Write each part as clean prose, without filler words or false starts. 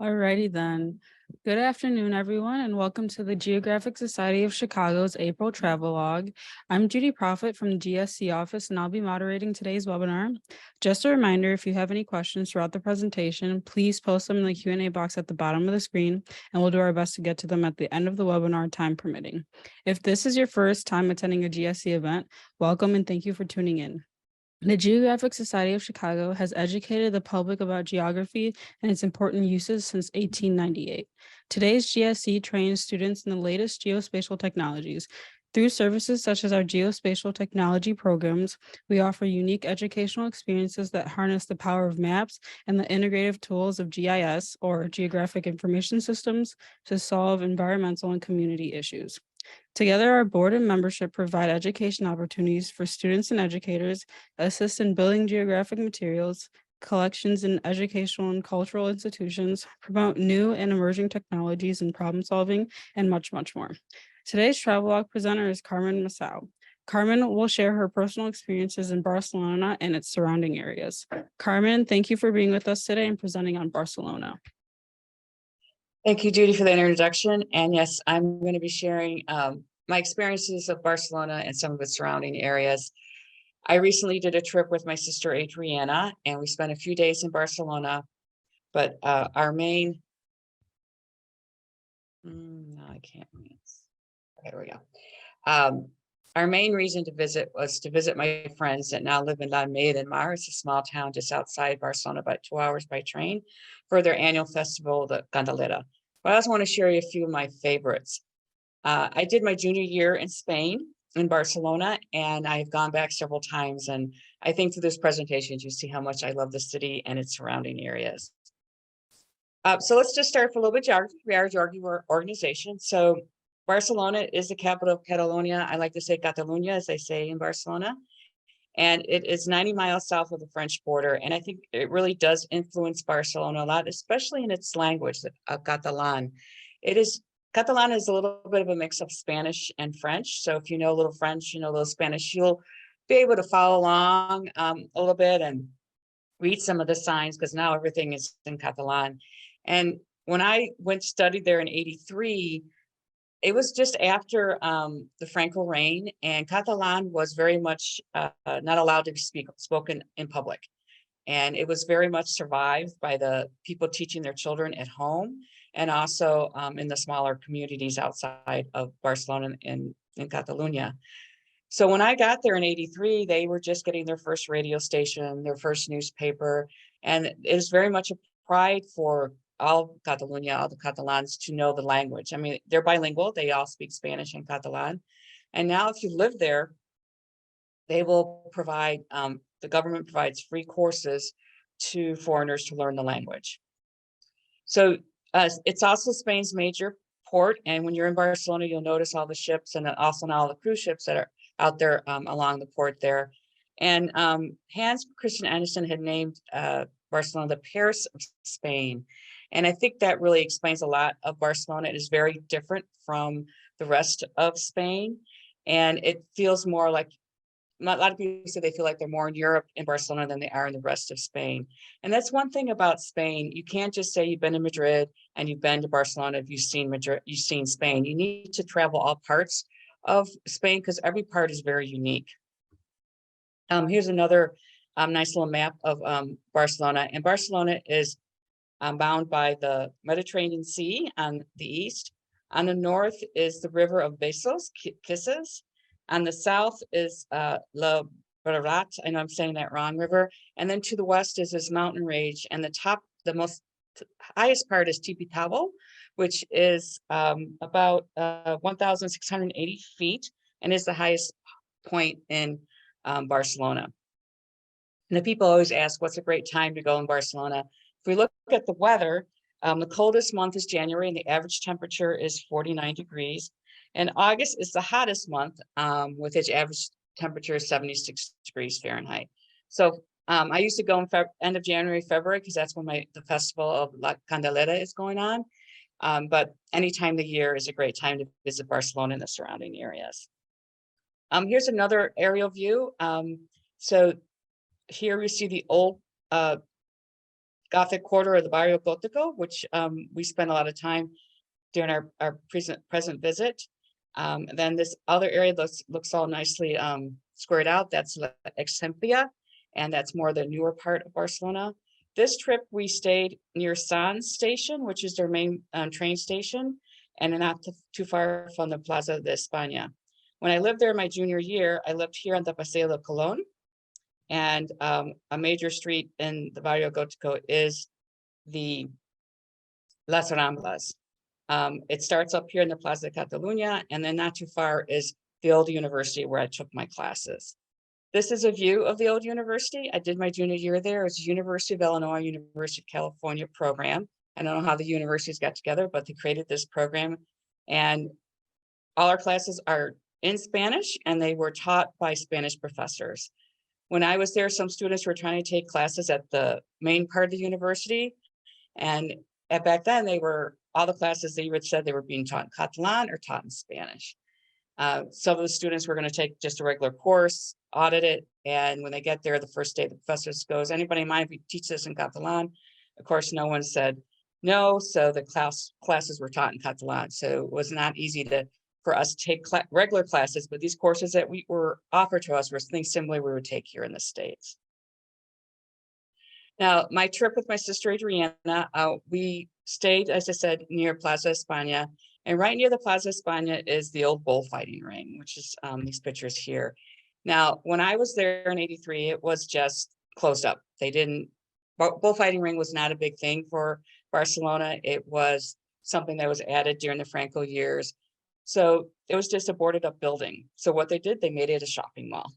Alrighty then. Good afternoon, everyone, and welcome to the Geographic Society of Chicago's April Travelogue. I'm Judy Profit from the GSC office, and I'll be moderating today's webinar. Just a reminder, if you have any questions throughout the presentation, please post them in the Q&A box at the bottom of the screen, and we'll do our best to get to them at the end of the webinar, time permitting. If this is your first time attending a GSC event, welcome and thank you for tuning in. The Geographic Society of Chicago has educated the public about geography and its important uses since 1898. Today's GSC trains students in the latest geospatial technologies. Through services such as our geospatial technology programs, we offer unique educational experiences that harness the power of maps and the integrative tools of GIS, or Geographic Information Systems, to solve environmental and community issues. Together, our board and membership provide education opportunities for students and educators, assist in building geographic materials, collections in educational and cultural institutions, promote new and emerging technologies in problem solving, and much, much more. Today's travelogue presenter is Carmen Masó. Carmen will share her personal experiences in Barcelona and its surrounding areas. Carmen, thank you for being with us today and presenting on Barcelona. Thank you, Judy, for that introduction. And yes, I'm going to be sharing my experiences of Barcelona and some of its surrounding areas. I recently did a trip with my sister Adriana, and we spent a few days in Barcelona. But our main, no, I can't. Okay, here we go. Our main reason to visit was to visit my friends that now live in La Meia de Mar. It's a small town just outside Barcelona, about 2 hours by train, for their annual festival, the Candelera. But I also want to share you a few of my favorites. I did my junior year in Spain, in Barcelona, and I've gone back several times. And I think through this presentation, you see how much I love the city and its surrounding areas. So let's just start for a little bit geography. We are a geography organization. So Barcelona is the capital of Catalonia. I like to say Catalunya, as they say in Barcelona. And it is 90 miles south of the French border. And I think it really does influence Barcelona a lot, especially in its language, Catalan. Catalan is a little bit of a mix of Spanish and French. So if you know a little French, you know a little Spanish, you'll be able to follow along a little bit and read some of the signs, because now everything is in Catalan. And when I studied there in 83, it was just after the Franco reign, and Catalan was very much not allowed to be spoken in public. And it was very much survived by the people teaching their children at home, and also in the smaller communities outside of Barcelona and in Catalonia. So when I got there in 83, they were just getting their first radio station, their first newspaper, and it is very much a pride for all Catalonia, all the Catalans, to know the language. I mean, they're bilingual. They all speak Spanish and Catalan. And now if you live there, they will provide, the government provides free courses to foreigners to learn the language. So it's also Spain's major port. And when you're in Barcelona, you'll notice all the ships, and also all the cruise ships that are out there along the port there. And Hans Christian Andersen had named Barcelona the Paris of Spain. And I think that really explains a lot of Barcelona. It is very different from the rest of Spain. And it feels more like, a lot of people say they feel like they're more in Europe in Barcelona than they are in the rest of Spain. And that's one thing about Spain. You can't just say you've been to Madrid and you've been to Barcelona if you've seen Madrid, you've seen Spain. You need to travel all parts of Spain, because every part is very unique. Here's another nice little map of Barcelona. And Barcelona is bound by the Mediterranean Sea on the east. On the north is the river of Bessos, Kisses. On the south is La Barat, I know I'm saying that wrong, river. And then to the west is this mountain range. And the most highest part is Tibidabo, which is about 1,680 feet and is the highest point in Barcelona. And the people always ask, what's a great time to go in Barcelona? If we look at the weather, the coldest month is January, and the average temperature is 49 degrees. And August is the hottest month, with its average temperature 76 degrees Fahrenheit. So I used to go in end of January, February, because that's when the festival of La Candelera is going on. But any time of the year is a great time to visit Barcelona and the surrounding areas. Here's another aerial view. So here we see the old Gothic quarter of the Barrio Gótico, which we spent a lot of time during our present visit. And then this other area looks all nicely squared out. That's La Exemplia, and that's more the newer part of Barcelona. This trip, we stayed near Sants Station, which is their main train station, and not too far from the Plaza de España. When I lived there my junior year, I lived here on the Paseo de Colón, and a major street in the Barrio Gótico is the Las Ramblas. It starts up here in the Plaza de Catalunya, and then not too far is the old university where I took my classes. This is a view of the old university. I did my junior year there. It's University of Illinois, University of California program. I don't know how the universities got together, but they created this program. And all our classes are in Spanish, and they were taught by Spanish professors. When I was there, some students were trying to take classes at the main part of the university. And back then, all the classes they would said they were being taught in Catalan or taught in Spanish. Some of the students were going to take just a regular course, audit it, and when they get there the first day, the professor goes, anybody mind if we teach this in Catalan? Of course, no one said no, so the classes were taught in Catalan. So it was not easy for us to take regular classes, but these courses that were offered to us were things similar we would take here in the States. Now, my trip with my sister Adriana, we stayed, as I said, near Plaza España. And right near the Plaza España is the old bullfighting ring, which is these pictures here. Now, when I was there in '83, it was just closed up. Bullfighting ring was not a big thing for Barcelona. It was something that was added during the Franco years. So it was just a boarded up building. So what they did, they made it a shopping mall.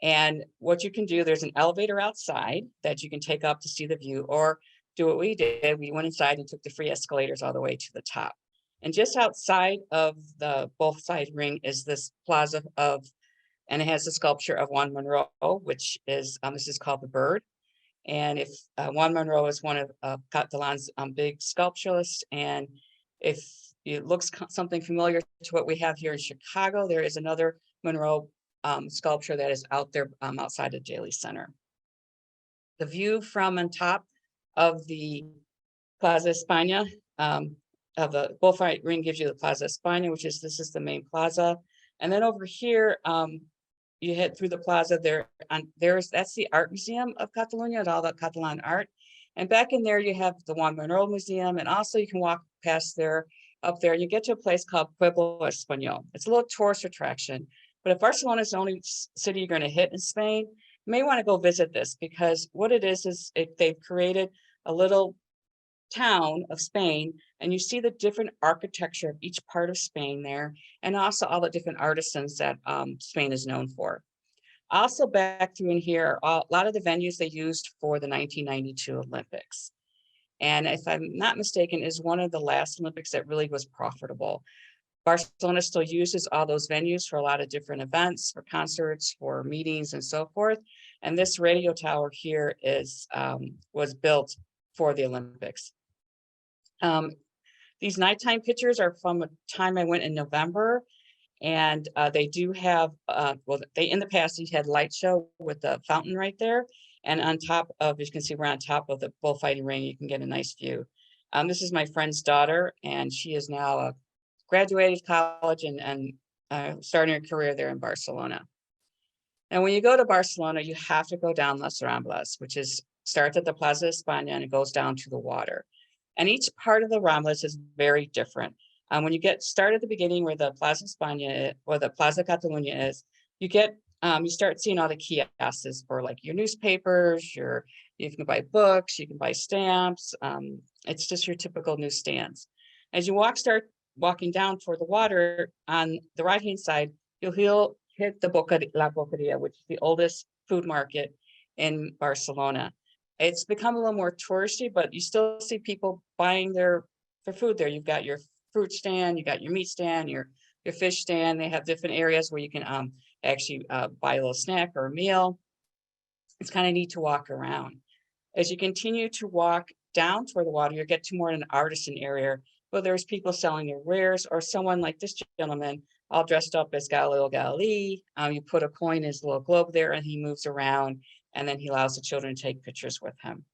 And what you can do, there's an elevator outside that you can take up to see the view, or do what we did. We went inside and took the free escalators all the way to the top. And just outside of the bullfighting ring is this plaza and it has a sculpture of Juan Monroe, which is, this is called the Bird. And if Juan Monroe is one of Catalan's big sculpturists, and if it looks something familiar to what we have here in Chicago, there is another Monroe sculpture that is out there outside of Daly Center. The view from on top of the Plaza España, of the bullfight ring, gives you the Plaza España, this is the main plaza. And then over here, you head through the plaza that's the art museum of Catalonia, and all the Catalan art. And back in there, you have the Juan Monroe Museum, and also you can walk past there, up there, and you get to a place called Pueblo Español. It's a little tourist attraction, but if Barcelona is the only city you're going to hit in Spain, you may want to go visit this, because what it is they've created a little town of Spain, and you see the different architecture of each part of Spain there, and also all the different artisans that Spain is known for. Also back through in here, a lot of the venues they used for the 1992 Olympics. And if I'm not mistaken, is one of the last Olympics that really was profitable. Barcelona still uses all those venues for a lot of different events, for concerts, for meetings, and so forth. And this radio tower here was built for the Olympics. These nighttime pictures are from a time I went in November, and they do have, in the past, you had light show with the fountain right there. And on top of, as you can see, we're on top of the bullfighting ring. You can get a nice view. This is my friend's daughter, and she is now graduated college and starting her career there in Barcelona. And when you go to Barcelona, you have to go down Las Ramblas, which starts at the Plaza España and it goes down to the water. And each part of the Ramblas is very different. When you start at the beginning where the Plaza España or the Plaza Catalunya is, you start seeing all the kiosks for like your newspapers, you can buy books, you can buy stamps. It's just your typical newsstands. As you start walking down toward the water, on the right-hand side, you'll hit the La Boqueria, which is the oldest food market in Barcelona. It's become a little more touristy, but you still see people buying their food there. You've got your fruit stand, you got your meat stand, your fish stand. They have different areas where you can actually buy a little snack or a meal. It's kind of neat to walk around. As you continue to walk down toward the water, you get to more an artisan area. Well, there's people selling their wares, or someone like this gentleman, all dressed up as Galileo Galilei. You put a coin in his little globe there, and he moves around, and then he allows the children to take pictures with him.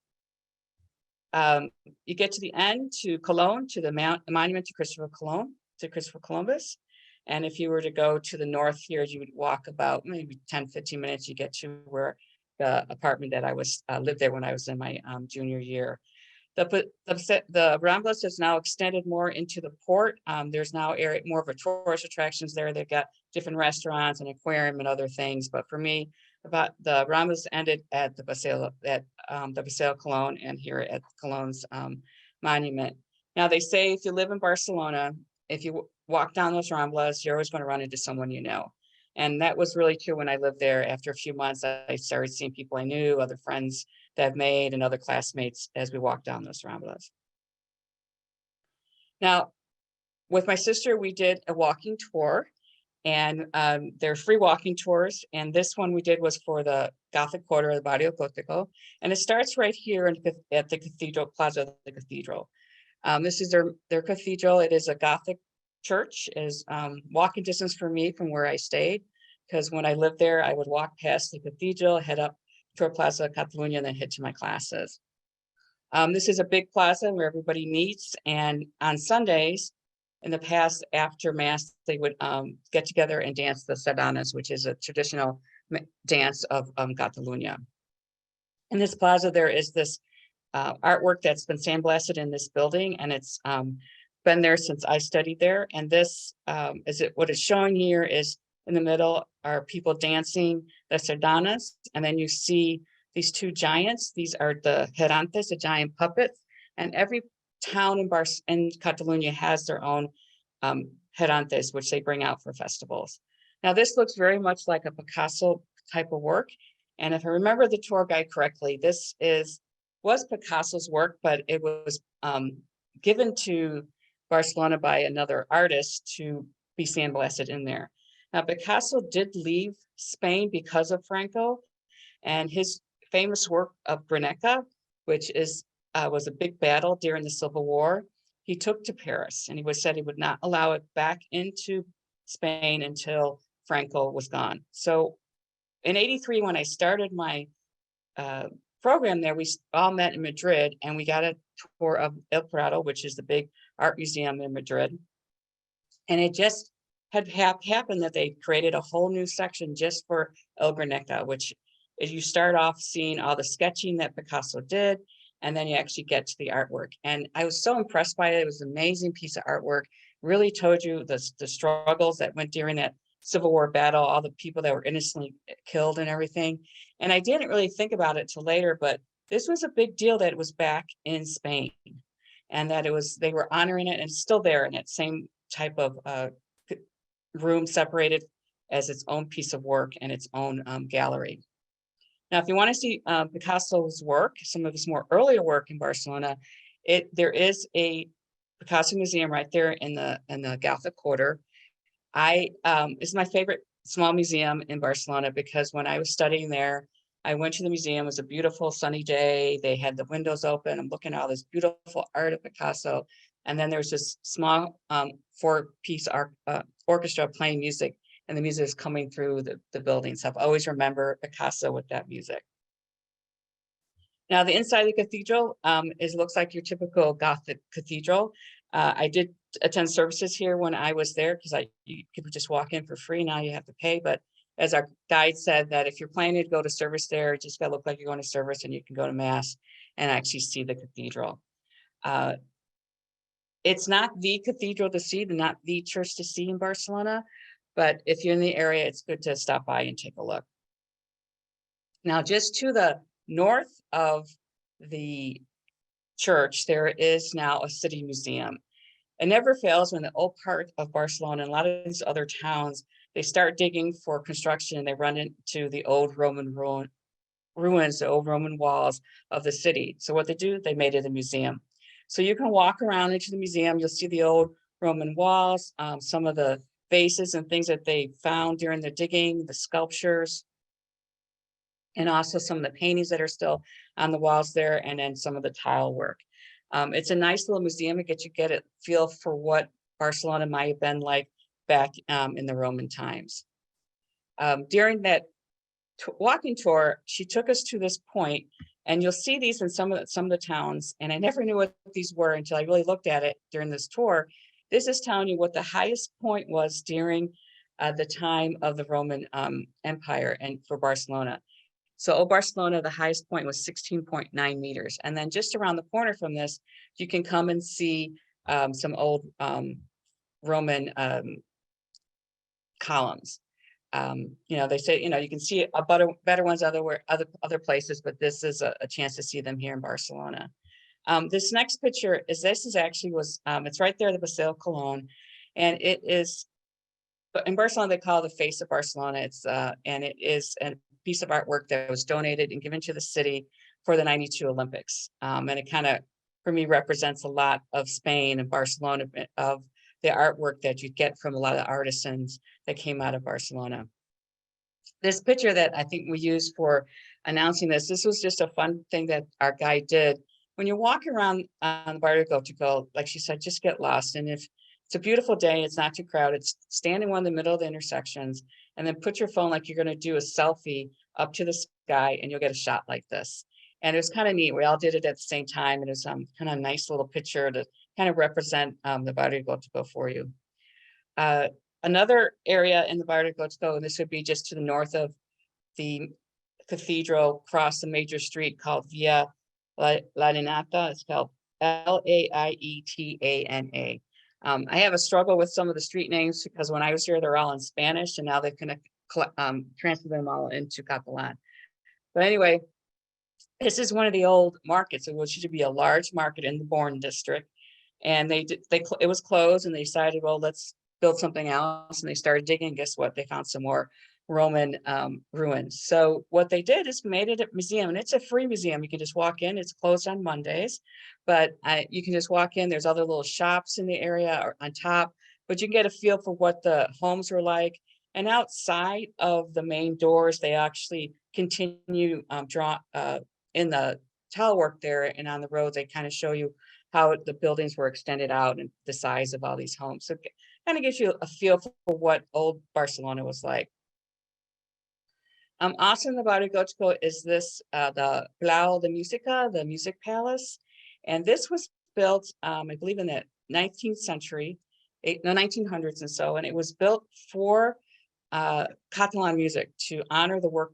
You get to the end to Cologne, to the monument to Christopher Columbus. And if you were to go to the north here, you would walk about maybe 10, 15 minutes, you get to where the apartment that I was lived there when I was in my junior year. The Ramblas has now extended more into the port. There's now more of a tourist attractions there. They've got different restaurants and aquarium and other things. But for me, about the Ramblas ended at the Paseo Colón and here at Colón's monument. Now they say if you live in Barcelona, if you walk down those Ramblas, you're always going to run into someone you know. And that was really true when I lived there. After a few months, I started seeing people I knew, other friends that I've made, and other classmates as we walked down those Ramblas. Now, with my sister, we did a walking tour, and they're free walking tours. And this one we did was for the Gothic quarter, the Barrio Gótico. And it starts right here at the Cathedral Plaza of the Cathedral. This is their cathedral. It is a Gothic church. It is walking distance for me from where I stayed, because when I lived there, I would walk past the cathedral, head up to Plaza Catalunya, and then head to my classes. This is a big plaza where everybody meets, and on Sundays, in the past, after Mass, they would get together and dance the sardanas, which is a traditional dance of Catalunya. In this plaza, there is this artwork that's been sandblasted in this building, and it's been there since I studied there. And this what it's showing here is in the middle are people dancing the sardanas, and then you see these two giants. These are the gerantes, the giant puppets, and every town in Catalunya has their own gerantes, which they bring out for festivals. Now, this looks very much like a Picasso type of work. And if I remember the tour guide correctly, this was Picasso's work, but it was given to Barcelona by another artist to be sandblasted in there. Now, Picasso did leave Spain because of Franco, and his famous work of Guernica, which was a big battle during the Civil War, he took to Paris, and he said he would not allow it back into Spain until Franco was gone. So in '83, when I started my program there, we all met in Madrid, and we got a tour of El Prado, which is the big art museum in Madrid. And it just had happened that they created a whole new section just for El Guernica, which is you start off seeing all the sketching that Picasso did, and then you actually get to the artwork. And I was so impressed by it. It was an amazing piece of artwork. Really told you the struggles that went during that Civil War battle, all the people that were innocently killed and everything. And I didn't really think about it till later, but this was a big deal that it was back in Spain, and that they were honoring it, and it's still there in that same type of room, separated as its own piece of work and its own gallery. Now, if you want to see Picasso's work, some of his more earlier work in Barcelona, there is a Picasso museum right there in the Gothic quarter. It's my favorite small museum in Barcelona, because when I was studying there, I went to the museum. It was a beautiful sunny day. They had the windows open. I'm looking at all this beautiful art of Picasso. And then there's this small 4-piece orchestra playing music, and the music is coming through the building. So I've always remembered Picasso with that music. Now, the inside of the cathedral looks like your typical Gothic cathedral. I did attend services here when I was there, because you could just walk in for free. Now you have to pay. But as our guide said, that if you're planning to go to service there, it just got to look like you're going to service, and you can go to Mass and actually see the cathedral. It's not the cathedral to see, not the church to see in Barcelona, but if you're in the area, it's good to stop by and take a look. Now, just to the north of the church, there is now a city museum. It never fails when the old part of Barcelona and a lot of these other towns, they start digging for construction, and they run into the old Roman ruins, the old Roman walls of the city. So what they do, they made it a museum. So you can walk around into the museum. You'll see the old Roman walls, some of the vases and things that they found during the digging, the sculptures, and also some of the paintings that are still on the walls there, and then some of the tile work. It's a nice little museum. It gets you a feel for what Barcelona might have been like back in the Roman times. During that walking tour, she took us to this point, And you'll see these in some of the towns. And I never knew what these were until I really looked at it during this tour. This is telling you what the highest point was during the time of the Roman Empire and for Barcelona. So Old Barcelona, the highest point was 16.9 meters. And then just around the corner from this, you can come and see some old Roman columns. They say, you can see a better ones other places, but this is a chance to see them here in Barcelona. This next picture it's right there, the Paseo Colón, and it is, but in Barcelona, they call it the face of Barcelona. And it is a piece of artwork that was donated and given to the city for the 92 Olympics. And it kind of, for me, represents a lot of Spain and Barcelona, of the artwork that you get from a lot of artisans that came out of Barcelona. This picture that I think we used for announcing this was just a fun thing that our guide did. When you walk around on the Barrio Gótico, like she said, just get lost. And if it's a beautiful day, it's not too crowded, stand in one of the middle of the intersections, and then put your phone like you're going to do a selfie up to the sky, and you'll get a shot like this. And it was kind of neat. We all did it at the same time. And it was kind of a nice little picture to kind of represent the Barrio Gótico for you. Another area in the Barrio Gótico, and this would be just to the north of the cathedral, across the major street called Via Laietana. It's spelled Laietana. I have a struggle with some of the street names because when I was here, they're all in Spanish, and now they've transferred them all into Catalan. But anyway, this is one of the old markets. It used to be a large market in the Born district, and it was closed, and they decided, well, let's build something else. And they started digging. Guess what? They found some more Roman ruins. So what they did is made it a museum, and it's a free museum. You can just walk in. It's closed on Mondays, but you can just walk in. There's other little shops in the area or on top, but you can get a feel for what the homes were like. And outside of the main doors, they actually continue in the tile work there, and on the roads, they kind of show you how the buildings were extended out and the size of all these homes. So it kind of gives you a feel for what old Barcelona was like. Also in the Barrio Gótico is this, the Palau de Música, the Music Palace. And this was built, I believe in the 19th century, 1900s and so, and it was built for Catalan music to honor the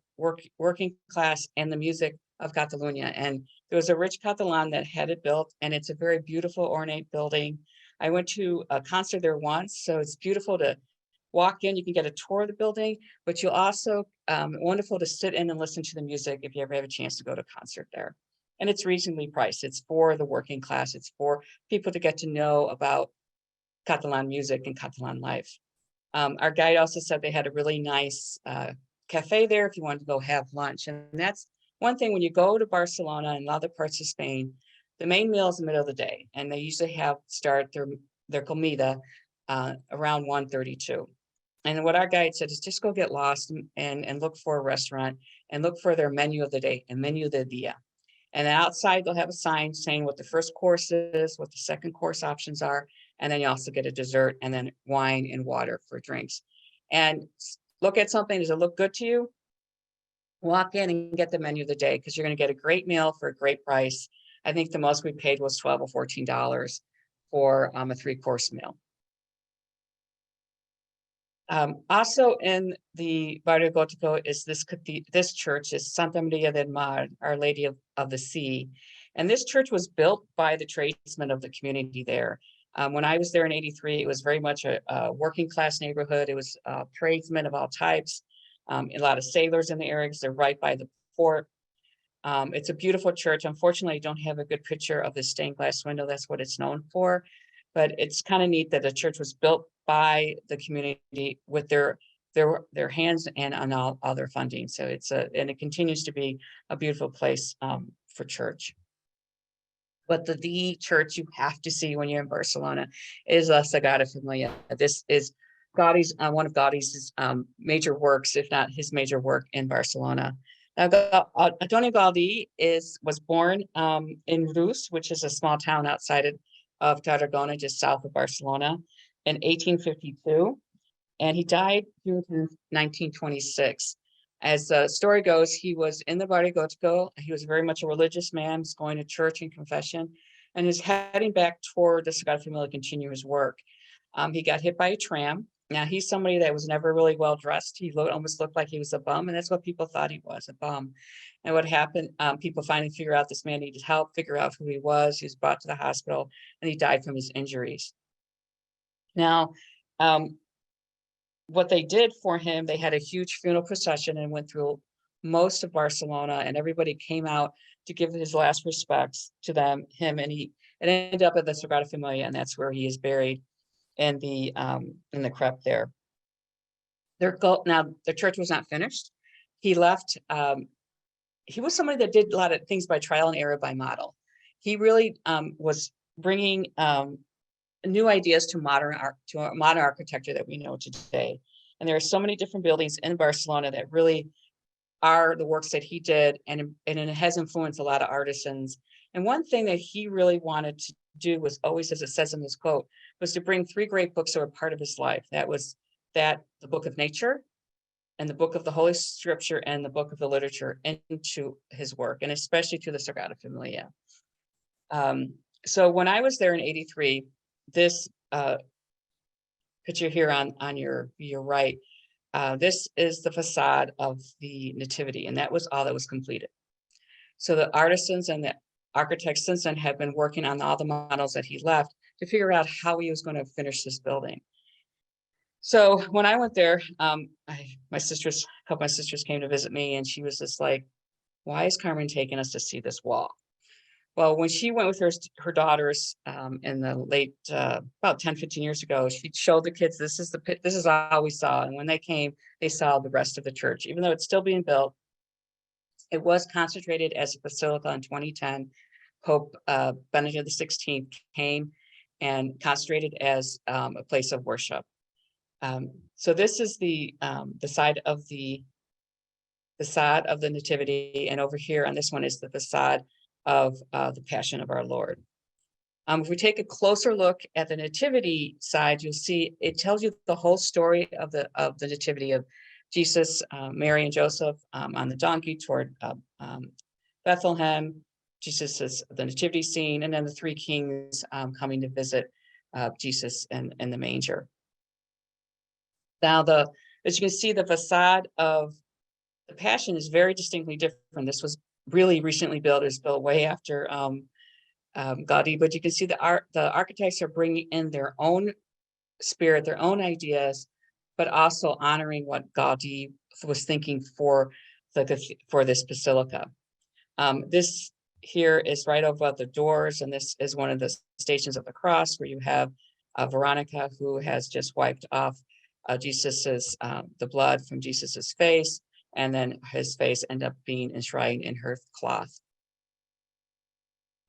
working class and the music of Catalonia. And there was a rich Catalan that had it built, and it's a very beautiful, ornate building. I went to a concert there once, so it's beautiful to walk in. You can get a tour of the building, but you'll also, wonderful to sit in and listen to the music if you ever have a chance to go to a concert there. And it's reasonably priced. It's for the working class. It's for people to get to know about Catalan music and Catalan life. Our guide also said they had a really nice cafe there if you wanted to go have lunch. And that's one thing, when you go to Barcelona and other parts of Spain, the main meal is in the middle of the day, and they usually start their comida around 1:32. And what our guide said is just go get lost and look for a restaurant and look for their menu of the day, and menu del dia. And outside they'll have a sign saying what the first course is, what the second course options are, and then you also get a dessert and then wine and water for drinks. And look at something, does it look good to you? Walk in and get the menu of the day, because you're going to get a great meal for a great price. I think the most we paid was $12 or $14 for a 3-course meal. Also in the Barrio Gótico is this church is Santa Maria del Mar, Our Lady of the Sea. And this church was built by the tradesmen of the community there. When I was there in '83, it was very much a working class neighborhood. It was tradesmen of all types, a lot of sailors in the area because they're right by the port. It's a beautiful church. Unfortunately, I don't have a good picture of the stained glass window. That's what it's known for. But it's kind of neat that the church was built by the community with their hands and on all their funding. So and it continues to be a beautiful place for church. But the church you have to see when you're in Barcelona is La Sagrada Familia. This is Gaudi's one of Gaudi's major works, if not his major work in Barcelona. Antonio Gaudí was born in Reus, which is a small town outside of Tarragona, just south of Barcelona, in 1852, and he died June 10th, 1926. As the story goes, he was in the Barrio Gótico. He was very much a religious man, was going to church and confession, and is heading back toward the Sagrada Familia to continue his work. He got hit by a tram. Now, he's somebody that was never really well dressed. He almost looked like he was a bum, and that's what people thought he was, a bum. And what happened, people finally figure out this man needed help, figure out who he was. He was brought to the hospital, and he died from his injuries. Now, what they did for him, they had a huge funeral procession and went through most of Barcelona, and everybody came out to give his last respects to him, and it ended up at the Sagrada Familia, and that's where he is buried in the crypt there. Now the church was not finished. He left. He was somebody that did a lot of things by trial and error, by model. He really was bringing new ideas to modern architecture that we know today. And there are so many different buildings in Barcelona that really are the works that he did, and it has influenced a lot of artisans. And one thing that he really wanted to do was always, as it says in this quote, was to bring three great books that were part of his life. That was the book of nature, and the book of the Holy Scripture, and the book of the literature into his work, and especially to the Sagrada Familia. So when I was there in '83, this picture here on your right, this is the facade of the Nativity, and that was all that was completed. So the artisans and the architects since then have been working on all the models that he left to figure out how he was going to finish this building. So when I went there, a couple of my sisters came to visit me, and she was just like, "Why is Carmen taking us to see this wall?" Well, when she went with her daughters in the late, about 10, 15 years ago, she showed the kids, this is all we saw. And when they came, they saw the rest of the church. Even though it's still being built, it was consecrated as a basilica in 2010. Pope Benedict XVI came and consecrated as a place of worship. So this is the side of the facade of the Nativity, and over here on this one is the facade of the Passion of our Lord. If we take a closer look at the Nativity side, you'll see it tells you the whole story of the Nativity of Jesus, Mary, and Joseph on the donkey toward Bethlehem. Jesus is the Nativity scene, and then the three kings coming to visit Jesus in the manger. Now, as you can see, the facade of the Passion is very distinctly different. This was really recently built. It was built way after Gaudi, but you can see the architects are bringing in their own spirit, their own ideas, but also honoring what Gaudi was thinking for this basilica. This here is right over the doors, and this is one of the Stations of the Cross, where you have Veronica, who has just wiped off Jesus's the blood from Jesus's face, and then his face ended up being enshrined in her cloth.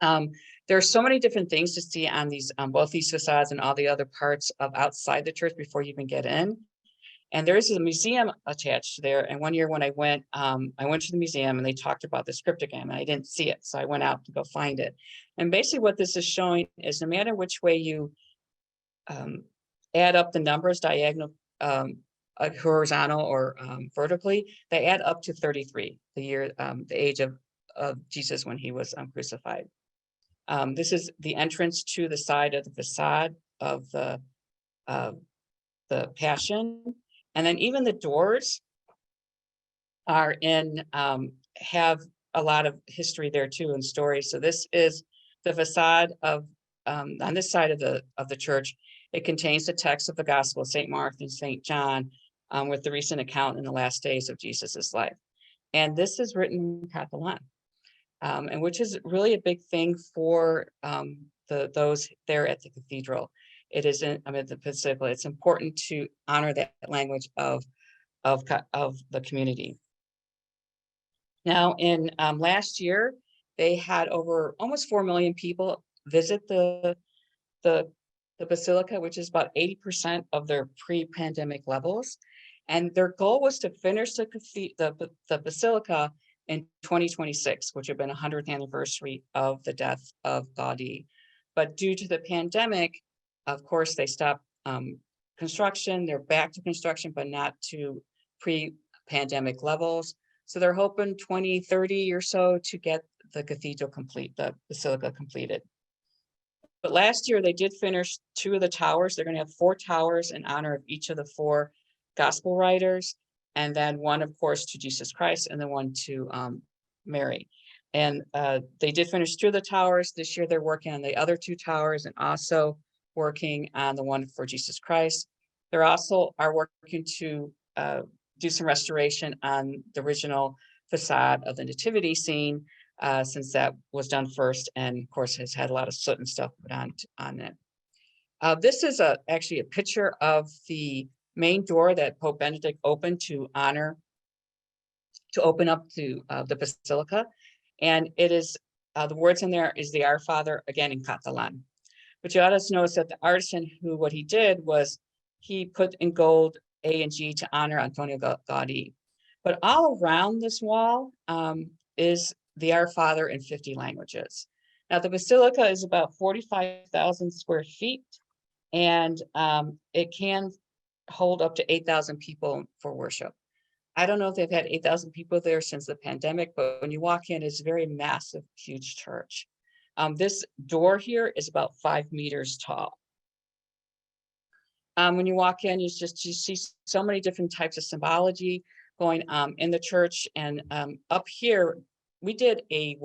There are so many different things to see on both these facades and all the other parts of outside the church before you even get in. And there is a museum attached there. And one year when I went to the museum, and they talked about this cryptogram, and I didn't see it, so I went out to go find it. And basically what this is showing is no matter which way you add up the numbers, diagonal, horizontal, or vertically, they add up to 33, the age of Jesus when he was crucified. This is the entrance to the side of the facade of the Passion. And then even the doors are have a lot of history there too, and stories. So this is the facade of, on this side of the church. It contains the text of the Gospel of St. Mark and St. John, with the recent account in the last days of Jesus's life. And this is written in Catalan, and which is really a big thing for those there at the cathedral. It is the Basilica. It's important to honor that language of the community. Now, in last year, they had over almost 4 million people visit the Basilica, which is about 80% of their pre-pandemic levels. And their goal was to finish the Basilica in 2026, which had been 100th anniversary of the death of Gaudi. But due to the pandemic, of course, they stopped construction. They're back to construction, but not to pandemic levels. So they're hoping 2030 or so to get the cathedral complete, the basilica completed. But last year they did finish 2 of the towers. They're going to have 4 towers in honor of each of the 4 gospel writers, and then one, of course, to Jesus Christ, and then one to Mary. And they did finish 2 of the towers. This year they're working on the other 2 towers and also working on the one for Jesus Christ. They're also are working to do some restoration on the original facade of the nativity scene, since that was done first, and of course has had a lot of soot and stuff put on it. This is actually a picture of the main door that Pope Benedict opened to open up to the basilica, and it is the words in there is the Our Father, again in Catalan. But you ought to notice that the artisan what he did was he put in gold A and G to honor Antonio Gaudí. But all around this wall is the Our Father in 50 languages. Now the basilica is about 45,000 square feet, and it can hold up to 8,000 people for worship. I don't know if they've had 8,000 people there since the pandemic, but when you walk in, it's a very massive, huge church. This door here is about 5 meters tall. When you walk in, you see so many different types of symbology going in the church. And up here, we did a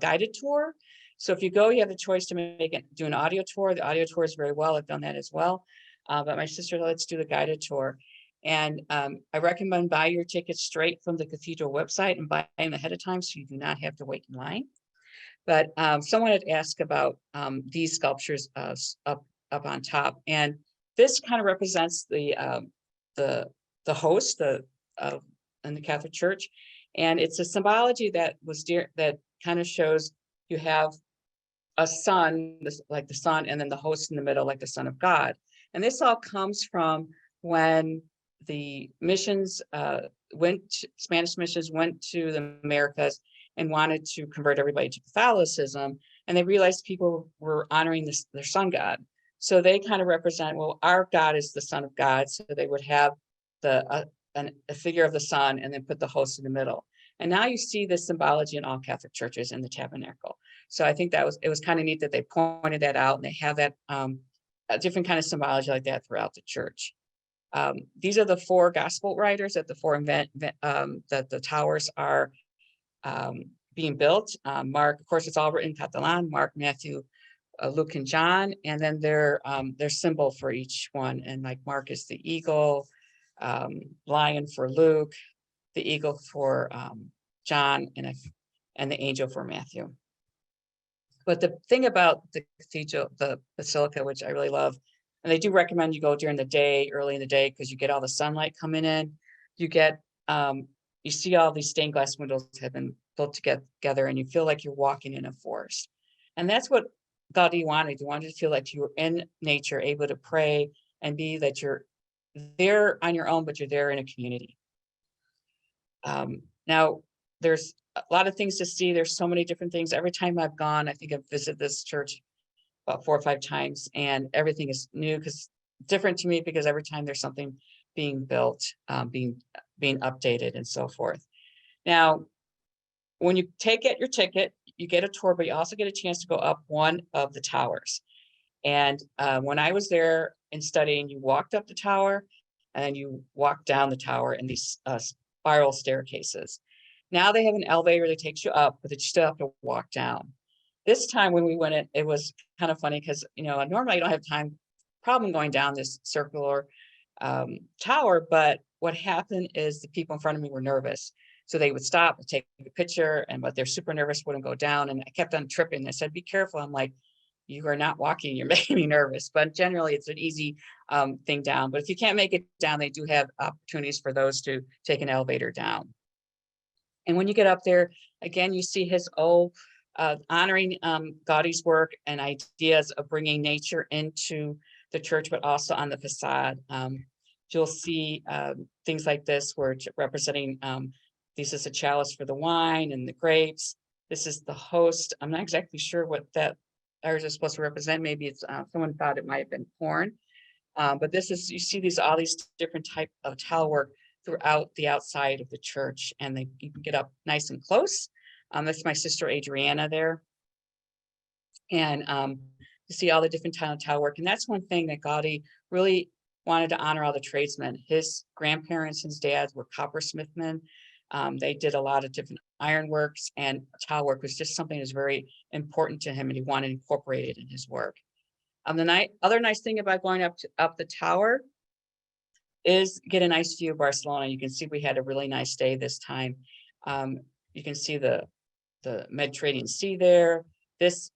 guided tour. So if you go, you have the choice to do an audio tour. The audio tour is very well. I've done that as well. But my sister, let's do the guided tour. And I recommend buy your tickets straight from the cathedral website and buy them ahead of time so you do not have to wait in line. But someone had asked about these sculptures up on top, and this kind of represents the host in the Catholic Church, and it's a symbology that kind of shows you have a sun, like the sun, and then the host in the middle, like the Son of God. And this all comes from when the missions Spanish missions went to the Americas and wanted to convert everybody to Catholicism, and they realized people were honoring their sun god. So they kind of represent, well, our God is the Son of God, so they would have a figure of the sun and then put the host in the middle. And now you see this symbology in all Catholic churches in the tabernacle. So I think it was kind of neat that they pointed that out, and they have that a different kind of symbology like that throughout the church. These are the 4 gospel writers that that the towers are being built. Mark, of course, it's all written in Catalan: Mark, Matthew, Luke, and John, and then their symbol for each one. And like Mark is the eagle, lion for Luke, the eagle for John, and the angel for Matthew. But the thing about the cathedral, the basilica, which I really love, and they do recommend you go during the day, early in the day, because you get all the sunlight coming in. You get you see all these stained glass windows have been built together, and you feel like you're walking in a forest. And that's what Gaudí wanted. You wanted to feel like you were in nature, able to pray and be that you're there on your own, but you're there in a community. Now, there's a lot of things to see. There's so many different things. Every time I've gone, I think I've visited this church about 4 or 5 times, and everything is new different to me because every time there's something being built, being updated, and so forth. Now, when you get your ticket, you get a tour, but you also get a chance to go up one of the towers. And when I was there and studying, you walked up the tower, and then you walked down the tower in these spiral staircases. Now they have an elevator that takes you up, but you still have to walk down. This time when we went in, it was kind of funny because, normally I don't have problem going down this circular tower, but what happened is the people in front of me were nervous. So they would stop and take a picture, but they're super nervous, wouldn't go down. And I kept on tripping. I said, be careful. I'm like, you are not walking, you're making me nervous. But generally it's an easy thing down. But if you can't make it down, they do have opportunities for those to take an elevator down. And when you get up there, again, you see his honoring Gaudí's work and ideas of bringing nature into the church, but also on the facade. You'll see things like this where it's representing, this is a chalice for the wine and the grapes. This is the host. I'm not exactly sure what that is supposed to represent. Maybe it's someone thought it might have been corn. But you see all these different type of tile work throughout the outside of the church, and you can get up nice and close. That's my sister Adriana there, and you see all the different tile work. And that's one thing that Gaudi really wanted to honor all the tradesmen. His grandparents, his dads were coppersmithmen. They did a lot of different ironworks, and tile work was just something that was very important to him, and he wanted to incorporate it in his work. The other nice thing about going up the tower is get a nice view of Barcelona. You can see we had a really nice day this time. You can see the Mediterranean Sea there. This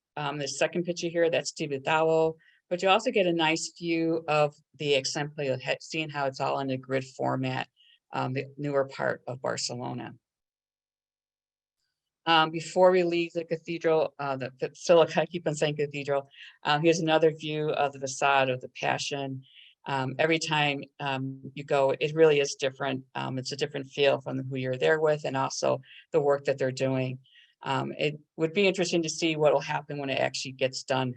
second picture here, that's Tibidabo, but you also get a nice view of the Exemple, seeing how it's all in a grid format, the newer part of Barcelona. Before we leave the cathedral, the basilica, I keep on saying cathedral, here's another view of the facade of the Passion. Every time you go, it really is different. It's a different feel from who you're there with, and also the work that they're doing. It would be interesting to see what will happen when it actually gets done.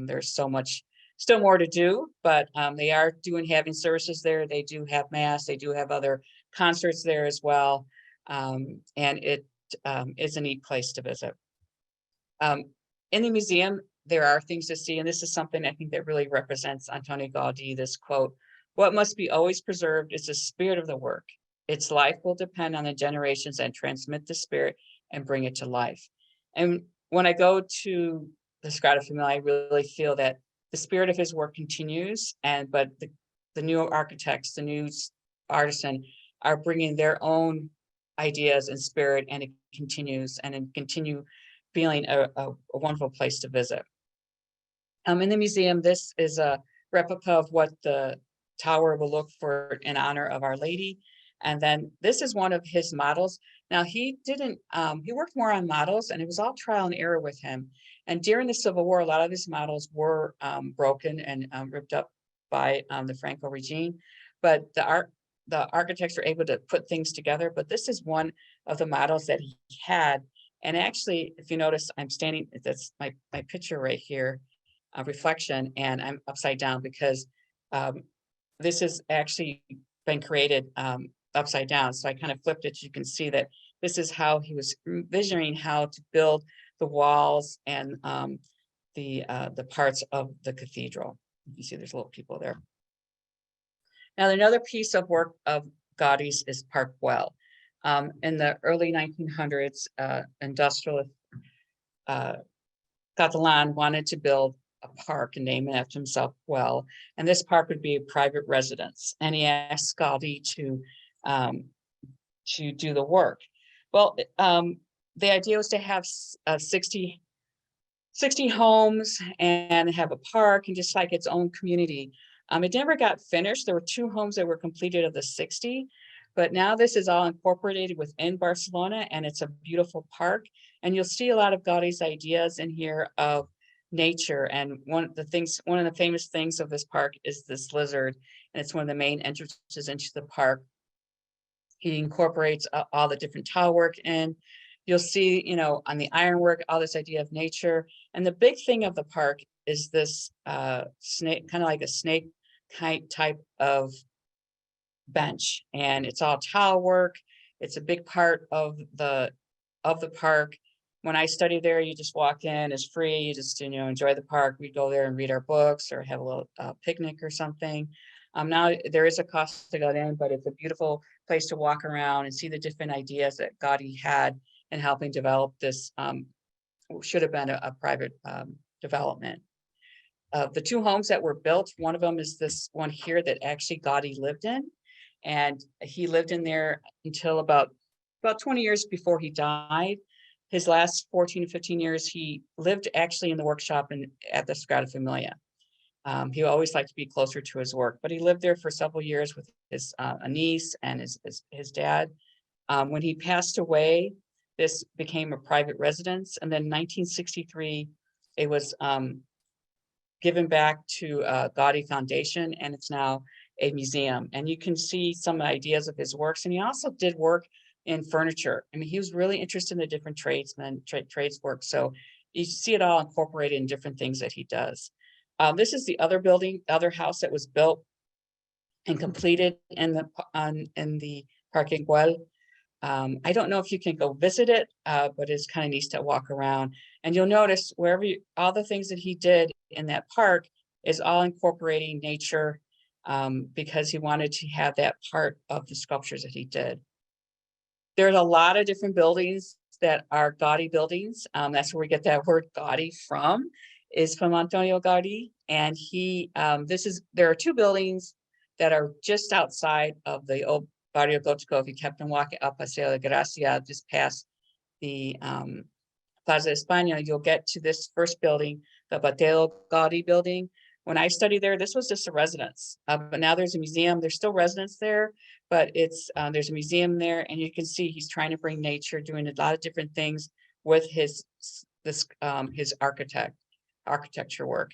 There's so much still more to do, but they are having services there. They do have mass. They do have other concerts there as well. And it is a neat place to visit. In the museum, there are things to see, and this is something I think that really represents Antonio Gaudí, this quote: "What must be always preserved is the spirit of the work. Its life will depend on the generations that transmit the spirit and bring it to life." And when I go to the Sagrada Familia, I really feel that the spirit of his work continues, but the new architects, the new artisan are bringing their own ideas and spirit, and it continues, and it continue feeling a wonderful place to visit. In the museum, this is a replica of what the tower will look for in honor of Our Lady. And then this is one of his models. Now he worked more on models, and it was all trial and error with him. And during the Civil War, a lot of his models were broken and ripped up by the Franco regime. But the architects were able to put things together. But this is one of the models that he had. And actually, if you notice, I'm standing, that's my picture right here, reflection, and I'm upside down because this has actually been created upside down. So I kind of flipped it. You can see that this is how he was envisioning how to build the walls and the parts of the cathedral. You see there's little people there. Now, another piece of work of Gaudí's is Park Güell. In the early 1900s, industrialist Catalan wanted to build a park and name it after himself, Güell, and this park would be a private residence. And he asked Gaudí to do the work. Well, the idea was to have 60 homes and have a park and just like its own community. It never got finished. There were 2 homes that were completed of the 60, but now this is all incorporated within Barcelona, and it's a beautiful park. And you'll see a lot of Gaudí's ideas in here of nature. And one of the famous things of this park is this lizard, and it's one of the main entrances into the park. He incorporates all the different tile work in. You'll see, on the ironwork, all this idea of nature. And the big thing of the park is this snake, kind of like a snake type of bench, and it's all tile work. It's a big part of the park. When I studied there, you just walk in, it's free. You just enjoy the park. We go there and read our books or have a little picnic or something. Now there is a cost to go in, but it's a beautiful place to walk around and see the different ideas that Gaudí had in helping develop this. Should have been a private development. The 2 homes that were built, one of them is this one here that actually Gaudí lived in. And he lived in there until about 20 years before he died. His last 14 to 15 years, he lived actually in the workshop at the Sagrada Familia. He always liked to be closer to his work, but he lived there for several years with his a niece and his dad. When he passed away, this became a private residence. And then in 1963, it was given back to Gaudí Foundation, and it's now a museum. And you can see some ideas of his works. And he also did work in furniture. I mean, he was really interested in the different trades work. So you see it all incorporated in different things that he does. This is the other building, other house that was built and completed in the Parque Güell. I don't know if you can go visit it, but it's kind of neat to walk around. And you'll notice wherever all the things that he did in that park is all incorporating nature, because he wanted to have that part of the sculptures that he did. There's a lot of different buildings that are Gaudi buildings. That's where we get that word Gaudi from, is from Antonio Gaudi. And there are two buildings that are just outside of the old Barrio Gótico. If you kept on walking up Paseo de Gracia, just past the Plaza de España, you'll get to this first building, the Bateo Gaudi building. When I studied there, this was just a residence, but now there's a museum. There's still residents there, but there's a museum there, and you can see he's trying to bring nature, doing a lot of different things with his architecture work.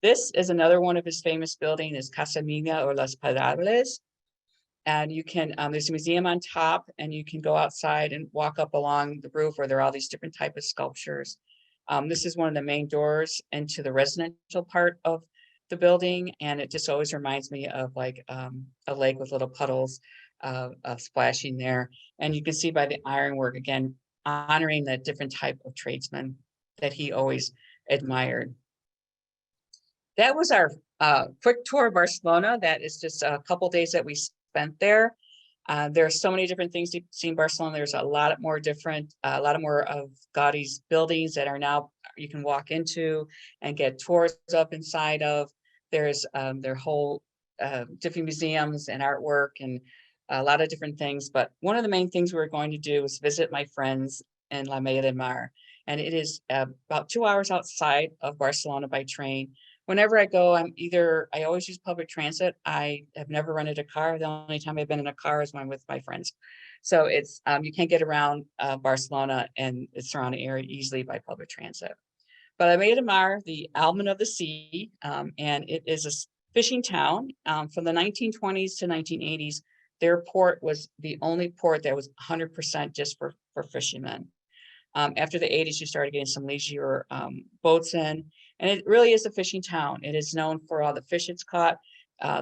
This is another one of his famous buildings, is Casa Mina or Las Parables. And you can, there's a museum on top, and you can go outside and walk up along the roof where there are all these different type of sculptures. This is one of the main doors into the residential part of the building, and it just always reminds me of like a lake with little puddles of splashing there. And you can see by the ironwork, again, honoring the different type of tradesmen that he always admired. That was our quick tour of Barcelona. That is just a couple days that we spent there. There are so many different things to see in Barcelona. There's a lot more of Gaudi's buildings that are now you can walk into and get tours up inside of. There's their whole different museums and artwork and a lot of different things. But one of the main things we're going to do is visit my friends in La Meia de Mar. And it is about 2 hours outside of Barcelona by train. Whenever I go, I always use public transit. I have never rented a car. The only time I've been in a car is when I'm with my friends. So it's, you can't get around Barcelona and its surrounding area easily by public transit. But I made Mar the Almond of the Sea, and it is a fishing town. From the 1920s to 1980s, their port was the only port that was 100% just for fishermen. After the 80s, you started getting some leisure boats in, and it really is a fishing town. It is known for all the fish it's caught.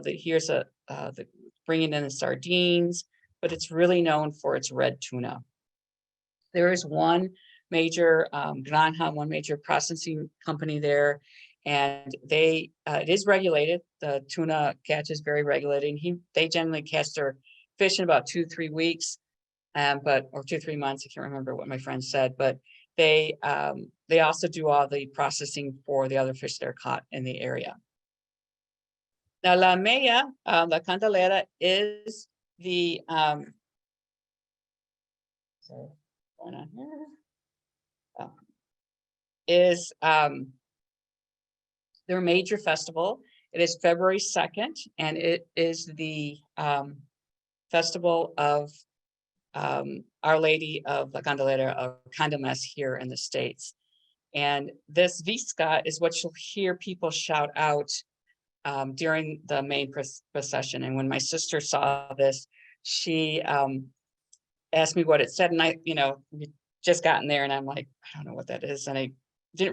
Here's the bringing in the sardines, but it's really known for its red tuna. There is one major granja, one major processing company there, and it is regulated. The tuna catch is very regulated. They generally catch their fish in about 2-3 weeks. Or 2-3 months, I can't remember what my friend said, but they also do all the processing for the other fish that are caught in the area. Now, La Meia, La Candelera is the, their major festival. It is February 2nd, and it is the festival of Our Lady of La Candelera, of Candlemas here in the States. And this Visca is what you'll hear people shout out during the main procession. And when my sister saw this, she asked me what it said. And we just gotten there and I'm like, I don't know what that is. And I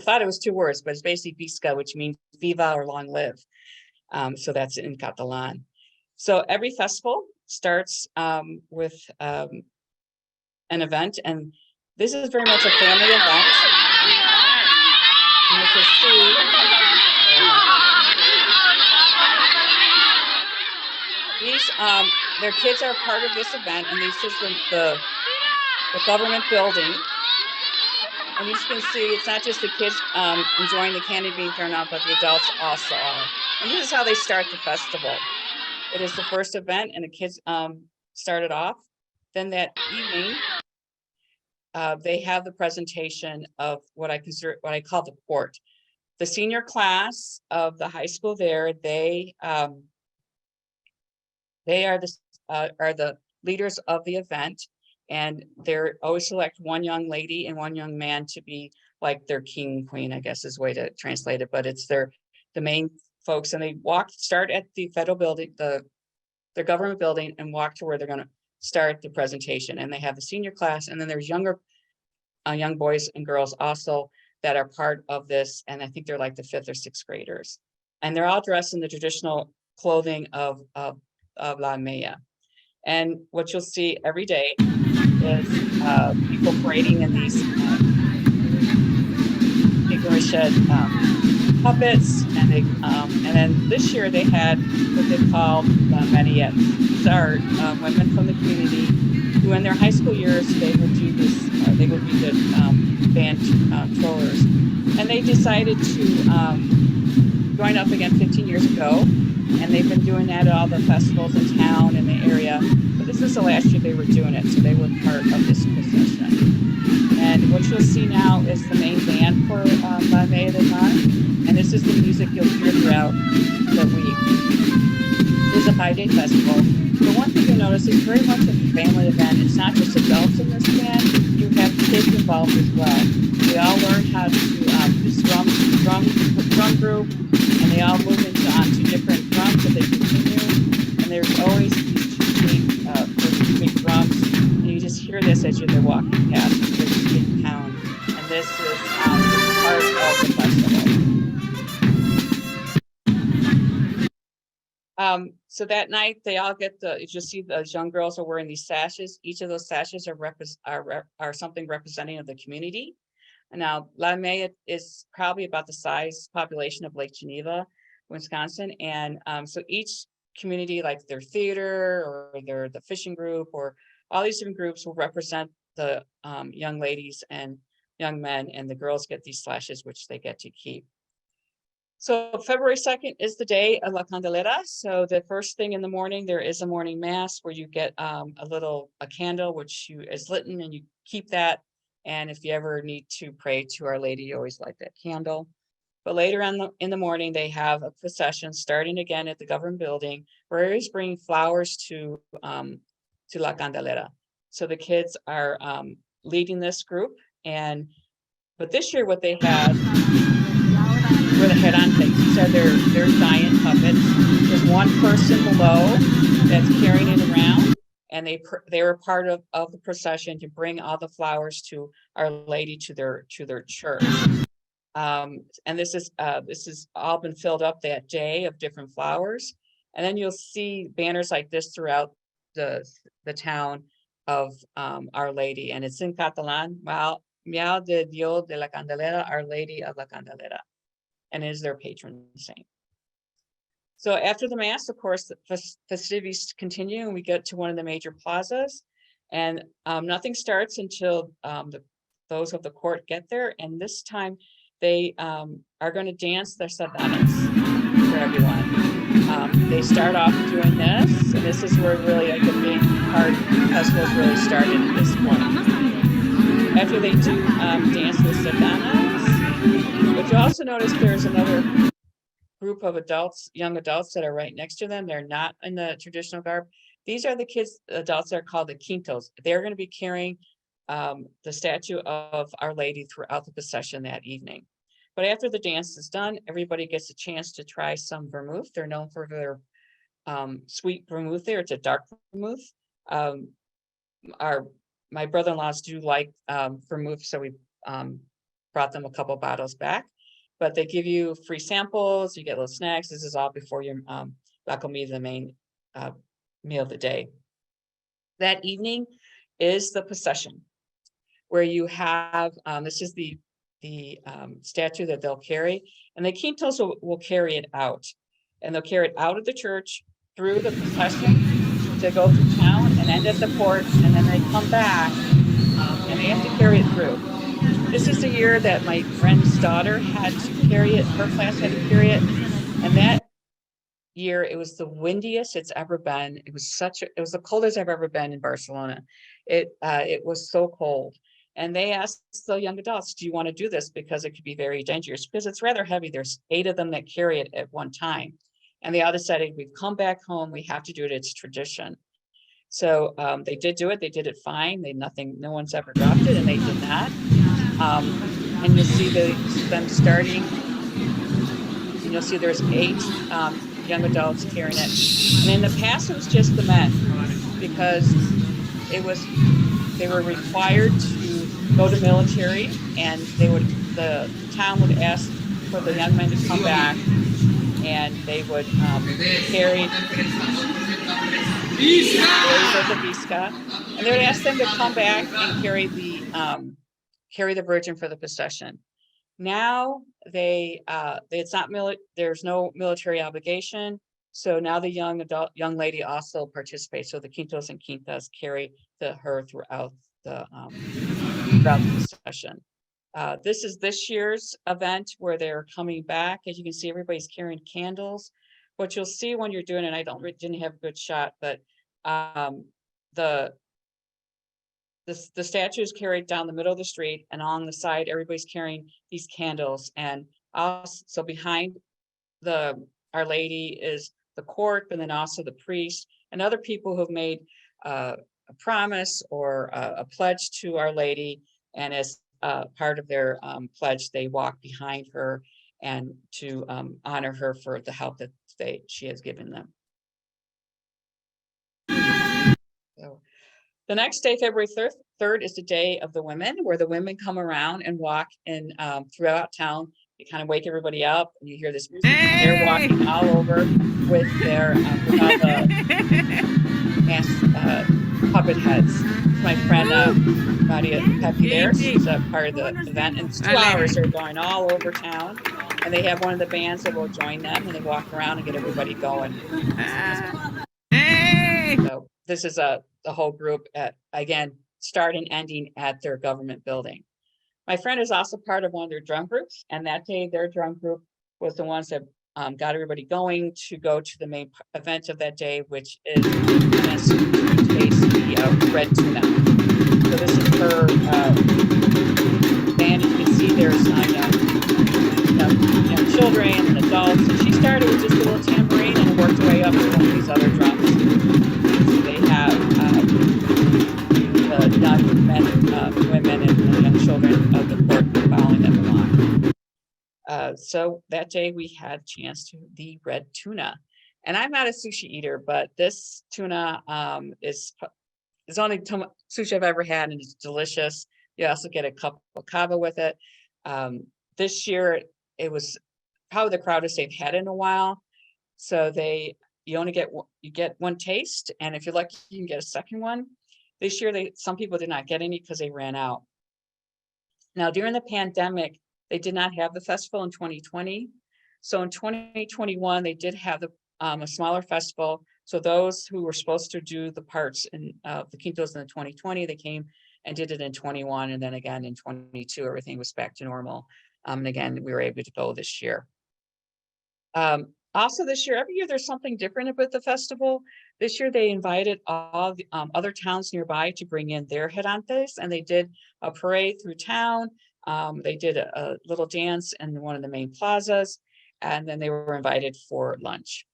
thought it was 2 words, but it's basically Visca, which means viva or long live. So that's in Catalan. So every festival starts with an event, and this is very much a family event. And you can see these their kids are part of this event, and this is the government building. And you can see it's not just the kids enjoying the candy being thrown out, but the adults also are. And this is how they start the festival. It is the first event, and the kids started off. Then that evening, they have the presentation of what I call the port. The senior class of the high school there, they are the leaders of the event, and they're always select one young lady and one young man to be like their king, queen, I guess is the way to translate it, but it's the main folks, and they start at the federal building, their government building, and walk to where they're going to start the presentation. And they have the senior class, and then there's young boys and girls also that are part of this, and I think they're like the 5th or 6th graders, and they're all dressed in the traditional clothing of La Maya. And what you'll see every day is people parading in these Hickory shed puppets, and then this year they had what they called Mariettes. These are women from the community who, in their high school years, they would do this. They would be the band trollers, and they decided to join up again 15 years ago, and they've been doing that at all the festivals in town in the area. But this is the last year they were doing it, so they were part of this procession. And what you'll see now is the main band for La Maya de Mar, and this is the music you'll hear throughout the week. It is a 5-day festival. The one thing you'll notice is very much a family event. It's not just adults in this band, you have kids involved as well. They all learn how to do this drum group, and they all move onto different drums that they continue. And there's always these big drums, and you just hear this as they're walking past this big town. And this is part of the festival. So that night they all get you see those young girls are wearing these sashes. Each of those sashes are something representing of the community. And now La Maya is probably about the size population of Lake Geneva, Wisconsin. And so each community, like their theater or the fishing group or all these different groups, will represent the young ladies and young men, and the girls get these slashes, which they get to keep. So February 2nd is the day of La Candelera. So the first thing in the morning, there is a morning mass where you get a candle, which is lit, and you keep that. And if you ever need to pray to Our Lady, you always light that candle. But later on in the morning, they have a procession starting again at the government building, where everybody's bringing flowers to La Candelera. So the kids are leading this group. But this year what they had were the head-on-things. These are their giant puppets. There's one person below that's carrying it around, and they were part of the procession to bring all the flowers to Our Lady to their church. And this is all been filled up that day of different flowers. And then you'll see banners like this throughout the town of Our Lady, and it's in Catalan, Miau de Dios de la Candelera, Our Lady of la Candelera, and is their patron saint. So after the mass, of course, the festivities continue, and we get to one of the major plazas, and nothing starts until those of the court get there. And this time they are going to dance their sardanas for everyone. They start off doing this, and this is where really like the big part of the festivals really started at this point. After they do dance the sardanas, but you also notice there's another group of young adults that are right next to them. They're not in the traditional garb. These are the adults that are called the quintos. They're going to be carrying the statue of Our Lady throughout the procession that evening. But after the dance is done, everybody gets a chance to try some vermouth. They're known for their sweet vermouth there. It's a dark vermouth. My brother-in-laws do like vermouth, so we brought them a couple bottles back. But they give you free samples, you get little snacks. This is all before your la comida, the main meal of the day. That evening is the procession, where you have, this is the statue that they'll carry, and the quintos will carry it out. And they'll carry it out of the church, through the procession, to go through town and end at the port, and then they come back, and they have to carry it through. This is the year that my friend's daughter had to carry it, her class had to carry it, and that year it was the windiest it's ever been. It was the coldest I've ever been in Barcelona. It was so cold. And they asked the young adults, do you want to do this? Because it could be very dangerous, because it's rather heavy. There's 8 of them that carry it at one time. And they all decided, we've come back home, we have to do it, it's tradition. So they did do it, they did it fine. No one's ever dropped it, and they did not. And you'll see them starting, and you'll see there's 8 young adults carrying it. And in the past, it was just the men, because they were required to go to military, and the town would ask for the young men to come back and they would carry stories of the Visca, and they would ask them to come back and carry the Virgin for the procession. Now it's not there's no military obligation. So now the young lady also participates. So the Quintos and Quintas carry her throughout the procession. This is this year's event where they're coming back. As you can see, everybody's carrying candles. What you'll see when you're doing it, I didn't have a good shot, but the statue is carried down the middle of the street, and on the side, everybody's carrying these candles. And also behind Our Lady is the court, and then also the priest and other people who have made a promise or a pledge to Our Lady. And as part of their pledge, they walk behind her and to honor her for the help that she has given them. So the next day, February 3rd, is the Day of the Women, where the women come around and walk in throughout town. You kind of wake everybody up, and you hear this music. And they're walking all over with their with all the puppet heads. My friend Maria Pepe there, she's a part of the event, and it's 2 hours. They're going all over town, and they have one of the bands that will join them, and they walk around and get everybody going. So this is the whole group again, start and ending at their government building. My friend is also part of one of their drum groups, and that day their drum group was the ones that got everybody going to go to the main event of that day, which is to taste the red tuna. So this is her band. You can see there's young children and adults. And she started with just a little tambourine and worked her way up to one of these other drums. So they have the young men, women, and young children of the court following them along. So that day we had a chance to the red tuna. And I'm not a sushi eater, but this tuna is only sushi I've ever had, and it's delicious. You also get a cup of kava with it. This year it was probably the crowdest they've had in a while. So you get one taste, and if you're lucky, you can get a second one. This year, some people did not get any because they ran out. Now, during the pandemic, they did not have the festival in 2020. So in 2021, they did have a smaller festival. So those who were supposed to do the parts in the Quintos in the 2020, they came and did it in 21, and then again in 22, everything was back to normal. And again, we were able to go this year. Also this year, every year there's something different about the festival. This year they invited all the other towns nearby to bring in their girantes, and they did a parade through town. They did a little dance in one of the main plazas, and then they were invited for lunch.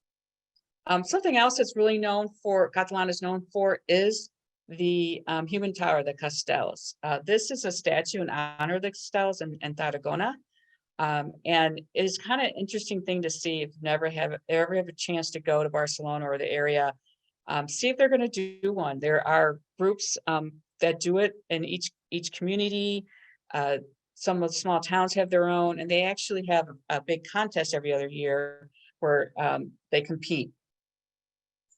Something else that's really Catalan is known for is the human tower, the Castells. This is a statue in honor of the Castells in Tarragona. And it's kind of interesting thing to see if you ever have a chance to go to Barcelona or the area, see if they're going to do one. There are groups that do it in each community. Some of the small towns have their own, and they actually have a big contest every other year where they compete.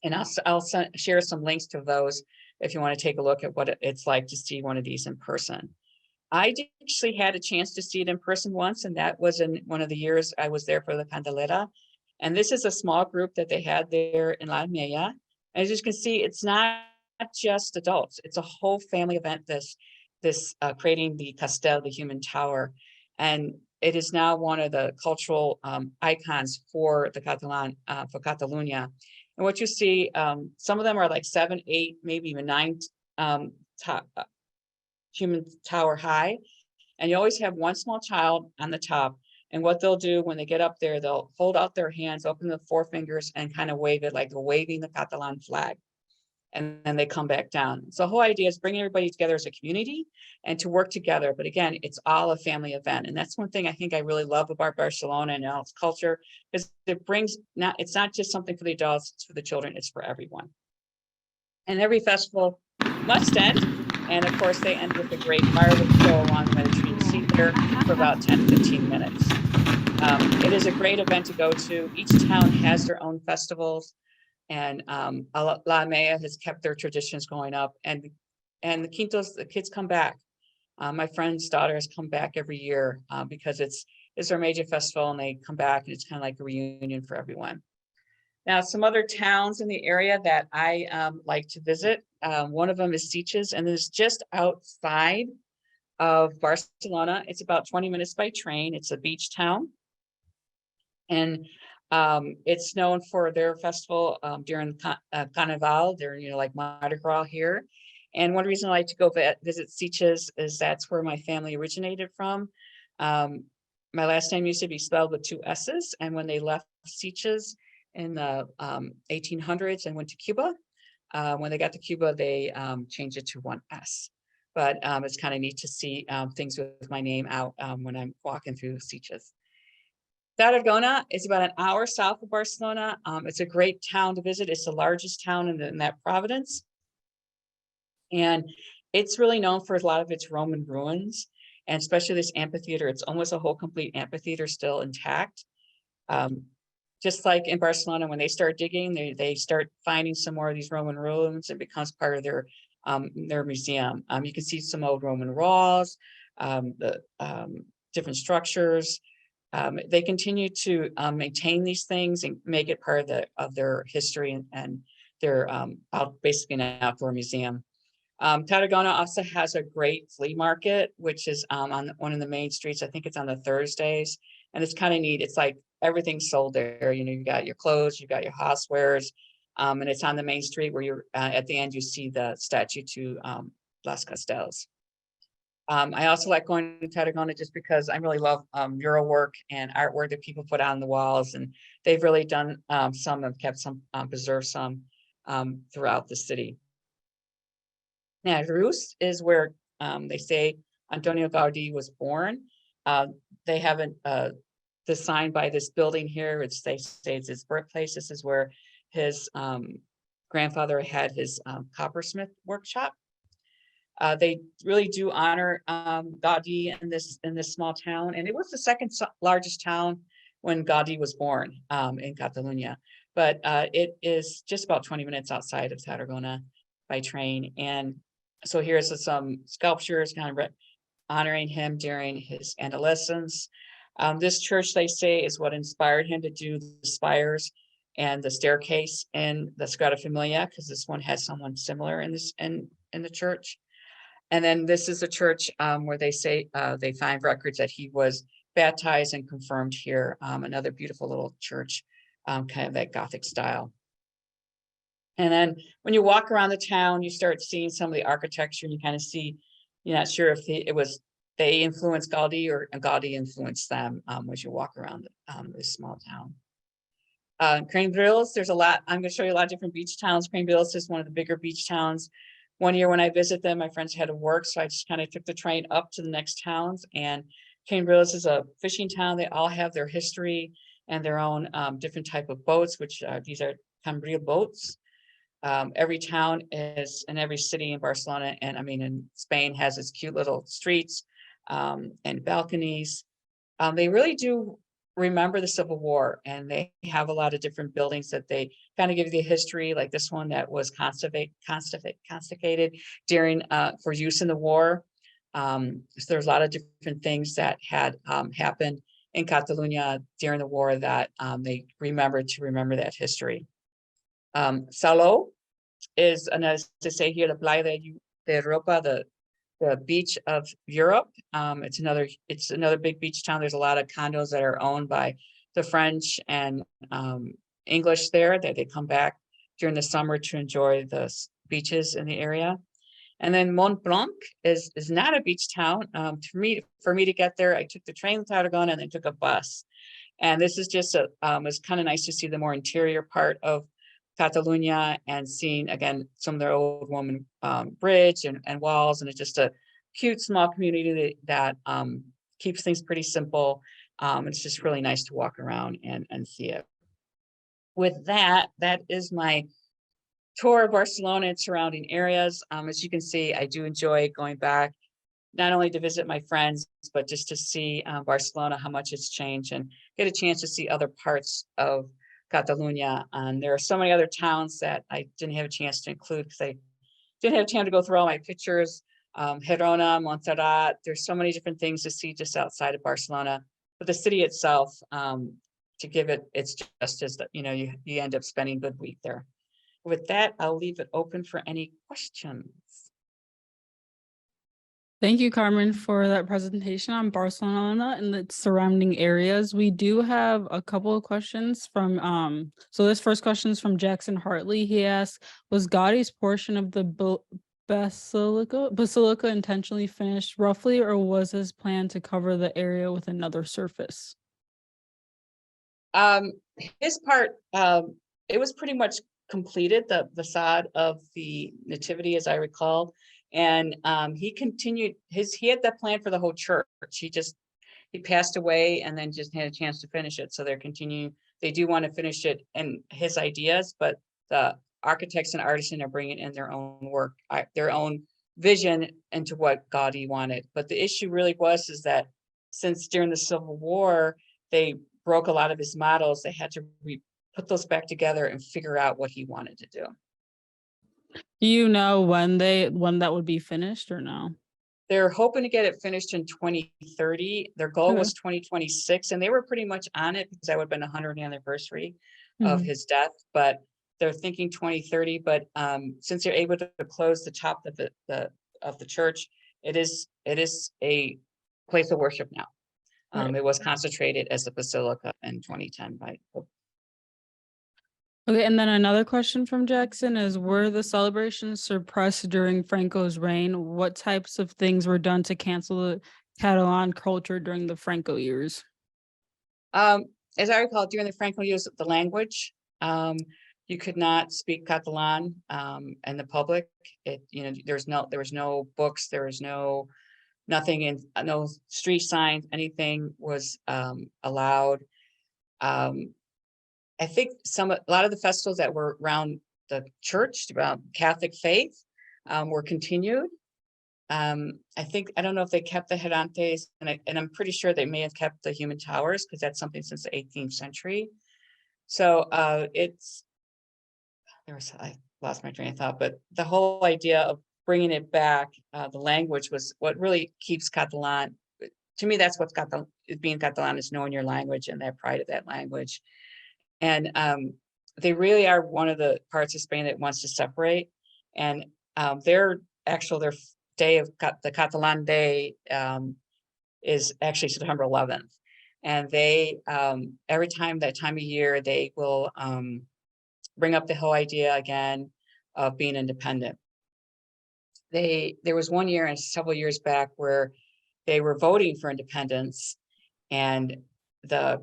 And I'll share some links to those if you want to take a look at what it's like to see one of these in person. I actually had a chance to see it in person once, and that was in one of the years I was there for the Candelera. And this is a small group that they had there in La Almeja. As you can see, it's not just adults, it's a whole family event, this creating the Castell, the human tower. And it is now one of the cultural icons for the for Catalunya. And what you see, some of them are like 7, 8, maybe even 9 human tower high, and you always have one small child on the top. And what they'll do when they get up there, they'll hold out their hands, open the 4 fingers, and kind of wave it like they're waving the Catalan flag. And then they come back down. So the whole idea is bringing everybody together as a community and to work together. But again, it's all a family event. And that's one thing I think I really love about Barcelona and its culture, is it's not just something for the adults, it's for the children, it's for everyone. And every festival must end. And of course, they end with a great fireworks show along the Mediterranean Sea there for about 10-15 minutes. It is a great event to go to. Each town has their own festivals, and La Mea has kept their traditions going up, and the Quintos, the kids come back. My friend's daughter has come back every year because it's their major festival, and they come back, and it's kind of like a reunion for everyone. Now, some other towns in the area that I like to visit. One of them is Sitges, and it's just outside of Barcelona. It's about 20 minutes by train. It's a beach town, and it's known for their festival during Carnival. They're like Mardi Gras here. And one reason I like to go visit Sitges is that's where my family originated from. My last name used to be spelled with two S's, and when they left Sitges in the 1800s and went to Cuba, when they got to Cuba, they changed it to one S. But it's kind of neat to see things with my name out when I'm walking through Sitges. Tarragona is about an hour south of Barcelona. It's a great town to visit. It's the largest town in that province. And it's really known for a lot of its Roman ruins, and especially this amphitheater. It's almost a whole complete amphitheater still intact. Just like in Barcelona, when they start digging, they start finding some more of these Roman ruins. It becomes part of their museum. You can see some old Roman walls, the different structures. They continue to maintain these things and make it part of their history, and they're basically an outdoor museum. Tarragona also has a great flea market, which is on one of the main streets. I think it's on the Thursdays, and it's kind of neat. It's like everything's sold there. You got your clothes, you got your housewares, and it's on the main street where you're at the end. You see the statue to Las Castells. I also like going to Tarragona just because I really love mural work and artwork that people put on the walls, and they've really done some, have kept some, preserved some throughout the city. Now, Reus is where they say Antonio Gaudí was born. They haven't the sign by this building here, which they say it's his birthplace. This is where his grandfather had his coppersmith workshop. They really do honor Gaudí in this small town, and it was the second largest town when Gaudí was born in Catalonia. But it is just about 20 minutes outside of Tarragona by train. And so here's some sculptures kind of honoring him during his adolescence. This church, they say, is what inspired him to do the spires and the staircase in the Sagrada Familia, because this one has someone similar in the church. And then this is a church where they say they find records that he was baptized and confirmed here. Another beautiful little church, kind of that Gothic style. And then when you walk around the town, you start seeing some of the architecture, and you kind of see, you're not sure if they influenced Gaudí or Gaudí influenced them as you walk around this small town. Crane-Brilles, there's a lot. I'm going to show you a lot of different beach towns. Crane-Brilles is one of the bigger beach towns. One year when I visit them, my friends had to work, so I just kind of took the train up to the next towns. And Crane-Brilles is a fishing town. They all have their history and their own different type of boats, which these are Cambril boats. Every town is, and every city in Barcelona, and I mean in Spain, has its cute little streets and balconies. They really do remember the Civil War, and they have a lot of different buildings that they kind of give you the history, like this one that was confiscated during for use in the war. So there's a lot of different things that had happened in Catalonia during the war that they remember that history. Salou is, and as they say here, the Playa de Europa, the beach of Europe. It's another big beach town. There's a lot of condos that are owned by the French and English there, that they come back during the summer to enjoy the beaches in the area. And then Montblanc is not a beach town. For me to get there, I took the train to Tarragona and then took a bus. And this is just it's kind of nice to see the more interior part of Catalonia and seeing, again, some of their old Roman bridge and walls. And it's just a cute small community that keeps things pretty simple. It's just really nice to walk around and see it. With that is my tour of Barcelona and surrounding areas. As you can see, I do enjoy going back not only to visit my friends, but just to see Barcelona, how much it's changed, and get a chance to see other parts of Catalunya. And there are so many other towns that I didn't have a chance to include because I didn't have time to go through all my pictures. Girona, Montserrat, there's so many different things to see just outside of Barcelona. But the city itself, to give it its justice, that you end up spending a good week there. With that, I'll leave it open for any questions. Thank you, Carmen, for that presentation on Barcelona and its surrounding areas. We do have a couple of questions from so this first question is from Jackson Hartley. He asks, was Gaudi's portion of the basilica intentionally finished roughly, or was his plan to cover the area with another surface? His part, it was pretty much completed, the facade of the nativity, as I recall. And he continued he had that plan for the whole church. He passed away and then just had a chance to finish it. So they do want to finish it in his ideas, but the architects and artisans are bringing in their own work, their own vision into what Gaudi wanted. But the issue really is that since during the Civil War, they broke a lot of his models, they had to put those back together and figure out what he wanted to do. Do you know when that would be finished or no? They're hoping to get it finished in 2030. Their goal was 2026, and they were pretty much on it because that would have been the 100th anniversary of his death. But they're thinking 2030. But since they're able to close the top of the church, it is a place of worship now. It was consecrated as a basilica in 2010 by Pope. Okay, and then another question from Jackson is, were the celebrations suppressed during Franco's reign? What types of things were done to cancel the Catalan culture during the Franco years? As I recall, during the Franco years, the language, you could not speak Catalan in the public. There was no books, there was nothing in no street signs, anything was allowed. I think a lot of the festivals that were around the church, around Catholic faith, were continued. I don't know if they kept the Girantes, and I'm pretty sure they may have kept the human towers because that's something since the 18th century. So I lost my train of thought, but the whole idea of bringing it back, the language was what really keeps Catalan. To me, that's what's being Catalan, is knowing your language and that pride of that language. And they really are one of the parts of Spain that wants to separate. And their day of the Catalan Day is actually September 11th. And they, every time that time of year, they will bring up the whole idea again of being independent. There was one year and several years back where they were voting for independence, and the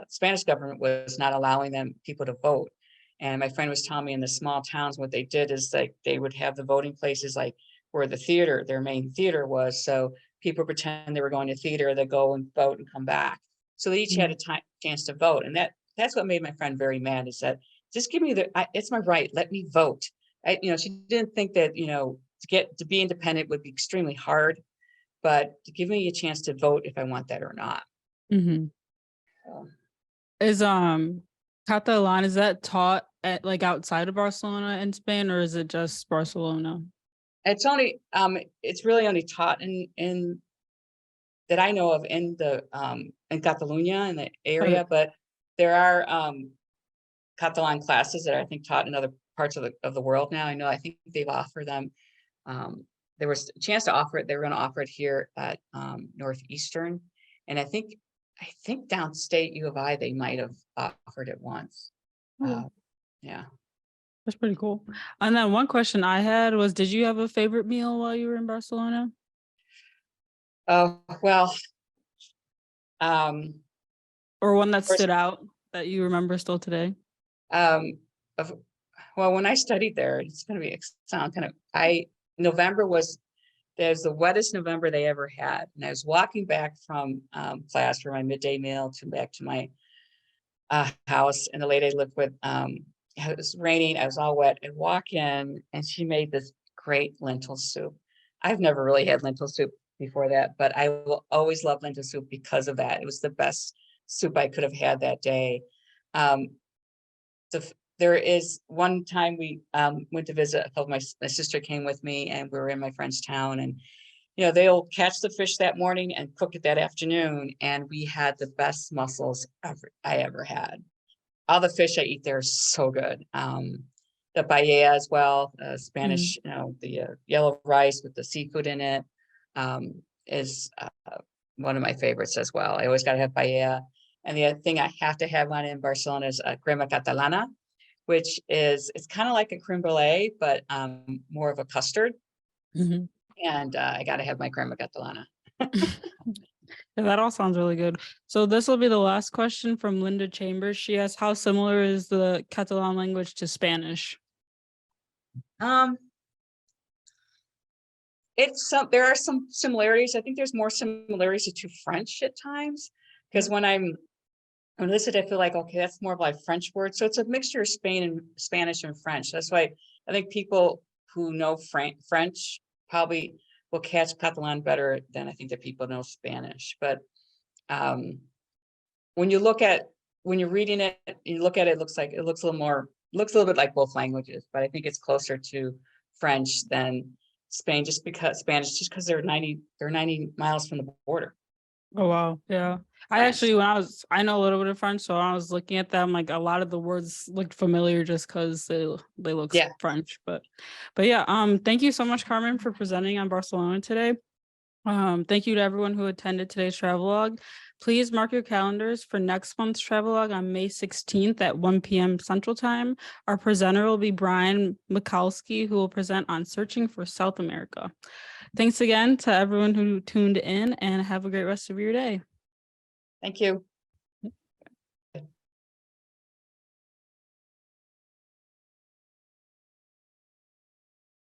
Spanish government was not allowing people to vote. And my friend was telling me in the small towns, what they did is they would have the voting places like where their main theater was. So people pretend they were going to theater, they go and vote and come back. So they each had a chance to vote. And that's what made my friend very mad, is that just give me it's my right, let me vote. She didn't think that, to be independent would be extremely hard, but to give me a chance to vote if I want that or not. Is Catalan, is that taught at outside of Barcelona in Spain, or is it just Barcelona? It's really only taught in that I know of in Catalunya, in the area, but there are Catalan classes that I think taught in other parts of the world now. I think they've offered them. There was a chance to offer it. They were going to offer it here at Northeastern, and I think downstate U of I, they might have offered it once. Yeah. That's pretty cool. And then one question I had was, did you have a favorite meal while you were in Barcelona? Oh, well. Or one that stood out that you remember still today? Well, when I studied there, it's going to be November was the wettest November they ever had. And I was walking back from class for my midday meal back to my house, and the lady I lived with, it was raining, I was all wet. I walk in and she made this great lentil soup. I've never really had lentil soup before that, but I will always love lentil soup because of that. It was the best soup I could have had that day. Um, there is one time we went to visit. My sister came with me, and we were in my friend's town, and they'll catch the fish that morning and cook it that afternoon. And we had the best mussels I ever had. All the fish I eat there is so good. The paella as well, Mm. Spanish, the yellow rice with the seafood in it, is one of my favorites as well. I always got to have paella. And the other thing I have to have one in Barcelona is crema catalana, which it's kind of like a creme brulee, but more of a custard. Mhm. And I got to have my crema catalana. Yeah, that all sounds really good. So this will be the last question from Linda Chambers. She asks, how similar is the Catalan language to Spanish? Um, there are some similarities. I think there's more similarities to French at times, because when I'm listening, I feel like, okay, that's more of like French word. So it's a mixture of Spanish and French. That's why I think people who know French probably will catch Catalan better than I think that people know Spanish. But um, when you're reading it, you look at it, it looks a little bit like both languages, but I think it's closer to French than Spanish, just because they're 90 miles from the border. Oh wow, yeah. I French. actually, I know a little bit of French, so when I was looking at them, like a lot of the words looked familiar just because they look Yeah. French. But yeah, thank you so much, Carmen, for presenting on Barcelona today. Thank you to everyone who attended today's travelogue. Please mark your calendars for next month's travelogue on May 16th at 1 p.m. Central Time. Our presenter will be Brian Mikalski, who will present on searching for South America. Thanks again to everyone who tuned in, and have a great rest of your day. Thank you.